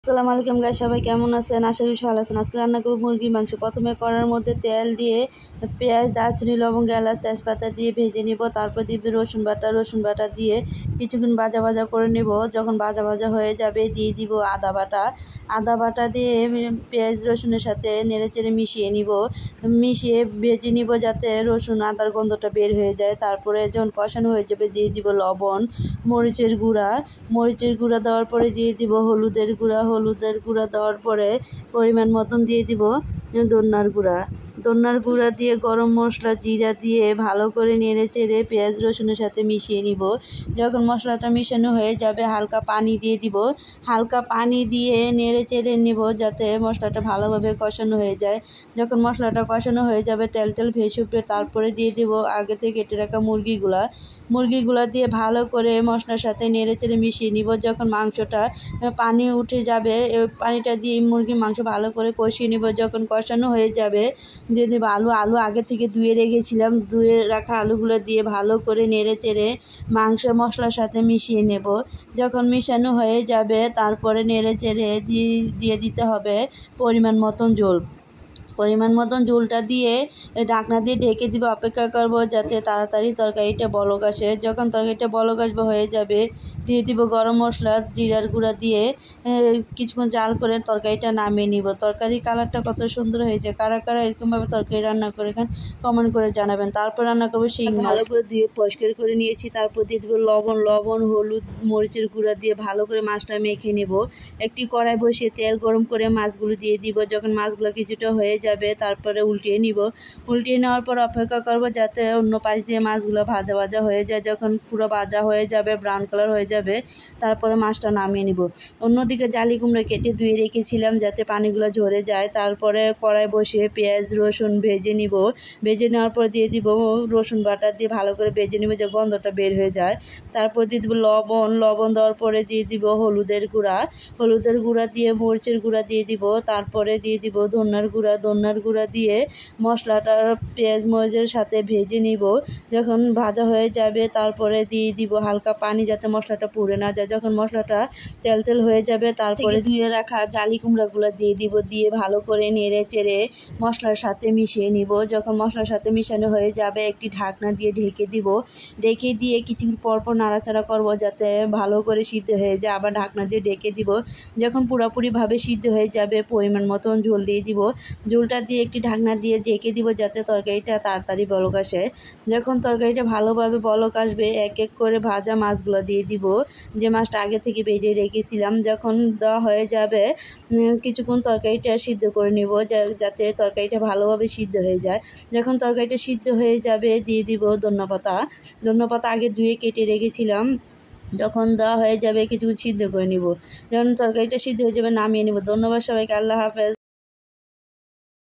আসসালামু আলাইকুম গাইস, সবাই কেমন আছেন? আশা করি ভালো আছেন। আজকে রান্না করব মুরগির মাংস। প্রথমে কড়াইয়ের মধ্যে তেল দিয়ে পেঁয়াজ, দারচিনি, লবঙ্গ, এলাচ, তেজপাতা দিয়ে ভেজে নিব। তারপর দিব রসুন বাটা দিয়ে কিছুক্ষণ ভাজা করে নেব। যখন ভাজা হয়ে যাবে দিয়ে দিব আদা বাটা দিয়ে পেঁয়াজ রসুনের সাথে নেড়েচেড়ে মিশিয়ে ভেজে নিব যাতে রসুন আদার গন্ধটা বের হয়ে যায়। তারপরে যখন কষানো হয়ে যাবে দিয়ে দিব লবণ, মরিচের গুঁড়া দেওয়ার পরে দিয়ে দিব হলুদের গুঁড়া দেওয়ার পরে পরিমাণ মতন দিয়ে দিব ধনিয়ার গুঁড়া দিয়ে গরম মশলা, জিরা দিয়ে ভালো করে নেড়েচেড়ে পেঁয়াজ রসুনের সাথে মিশিয়ে নিব। যখন মশলাটা মিশানো হয়ে যাবে হালকা পানি দিয়ে নেড়েচেড়ে নিব যাতে মশলাটা ভালোভাবে কষানো হয়ে যায়। যখন মশলাটা কষানো হয়ে যাবে তেল ভেসে উঠবে, তারপরে দিয়ে দিব আগে থেকে কেটে রাখা মুরগিগুলা দিয়ে ভালো করে মশলার সাথে নেড়েচেড়ে মিশিয়ে নিব। যখন মাংসটা পানি উঠে যাবে পানিটা দিয়ে মুরগির মাংস ভালো করে কষিয়ে নিব। যখন কষানো হয়ে যাবে দিয়ে দেবো আলু আগে থেকে ধুয়ে রাখা আলুগুলো দিয়ে ভালো করে নেড়েচেড়ে মশলার সাথে মিশিয়ে নেব। যখন মিশানো হয়ে যাবে তারপরে নেড়েচেড়ে দিয়ে দিতে হবে পরিমাণ মতন ঝোলটা দিয়ে ঢাকনা দিয়ে ঢেকে দিব। অপেক্ষা করব যাতে তাড়াতাড়ি তরকারিটা বলক আসে। যখন তরকারিটা বলক আসবে হয়ে যাবে দিয়ে দিব গরম মশলা, জিরার গুঁড়া দিয়ে কিছুক্ষণ জাল করে তরকারিটা নামিয়ে নিব। তরকারির কালারটা কত সুন্দর হয়েছে। কারা এরকমভাবে তরকারি রান্না করে খান কমেন্ট করে জানাবেন। তারপর রান্না করবো শিং মাছ। ভালো করে ধুয়ে পরিষ্কার করে নিয়েছি। তারপর দিয়ে দেবো লবণ, হলুদ, মরিচের গুঁড়া দিয়ে ভালো করে মাছটা মেখে নেব। একটি কড়াই বসিয়ে তেল গরম করে মাছগুলো দিয়ে দিব। যখন মাছগুলো কিছুটা হয়ে যাবে তারপরে উল্টিয়ে নেওয়ার পর অপেক্ষা করব যাতে অন্য পাশ দিয়ে মাছগুলো ভাজা হয়ে যায়। যখন পুরো ভাজা হয়ে যাবে, ব্রাউন কালার হয়ে যাবে, তারপরে মাছটা নামিয়ে নিব। অন্যদিকে জালি কুমড়া কেটে ধুয়ে রেখেছিলাম যাতে পানিগুলো ঝরে যায়। তারপরে কড়াই বসিয়ে পেঁয়াজ রসুন ভেজে নেওয়ার পর দিয়ে দিব রসুন বাটা দিয়ে ভালো করে ভেজে নিব যে গন্ধটা বের হয়ে যায়। তারপর দিয়ে দিব লবণ দেওয়ার পরে দিয়ে দিব হলুদের গুঁড়া দিয়ে মরিচের গুঁড়া দিয়ে দিব। তারপরে দিয়ে দিব ধনিয়ার গুঁড়া দিয়ে মশলাটা পেঁয়াজ মরিচের সাথে ভেজে নিব। যখন ভাজা হয়ে যাবে তারপরে দিয়ে দিব হালকা পানি যাতে মশলাটা পুড়ে না যায়। যখন মশলাটা তেল হয়ে যাবে তারপরে ধুয়ে রাখা জালি কুমড়াগুলো দিয়ে দিব। দিয়ে ভালো করে নেড়ে চেড়ে মশলার সাথে মিশিয়ে নিব। যখন মশলার সাথে মিশানো হয়ে যাবে একটি ঢাকনা দিয়ে ঢেকে দিয়ে কিছুক্ষণ পরপর নাড়াচাড়া করব যাতে ভালো করে সিদ্ধ হয়ে যায়। আবার ঢাকনা দিয়ে ঢেকে দিব। যখন পুরোপুরিভাবে সিদ্ধ হয়ে যাবে পরিমাণ মতন ঝোল দিয়ে দিব। ঝোলটা দিয়ে একটি ঢাকনা দিয়ে ঢেকে দিব যাতে তরকারিটা তাড়াতাড়ি বলক আসে। যখন তরকারিটা ভালোভাবে বলক আসবে এক করে ভাজা মাছগুলো দিয়ে দিব, যে মাছটা আগে থেকে ভেজে রেখেছিলাম। যখন দেওয়া হয়ে যাবে কিছুক্ষণ তরকারিটা সিদ্ধ করে নিব যাতে তরকারিটা ভালোভাবে সিদ্ধ হয়ে যায়। যখন তরকারিটা সিদ্ধ হয়ে যাবে দিয়ে দিব ধন্যপাতা আগে ধুয়ে কেটে রেখেছিলাম। যখন দেওয়া হয়ে যাবে কিছুক্ষণ সিদ্ধ করে নিব। যখন তরকারিটা সিদ্ধ হয়ে যাবে নামিয়ে নিব। ধন্যবাদ সবাইকে। আল্লাহ হাফেজ।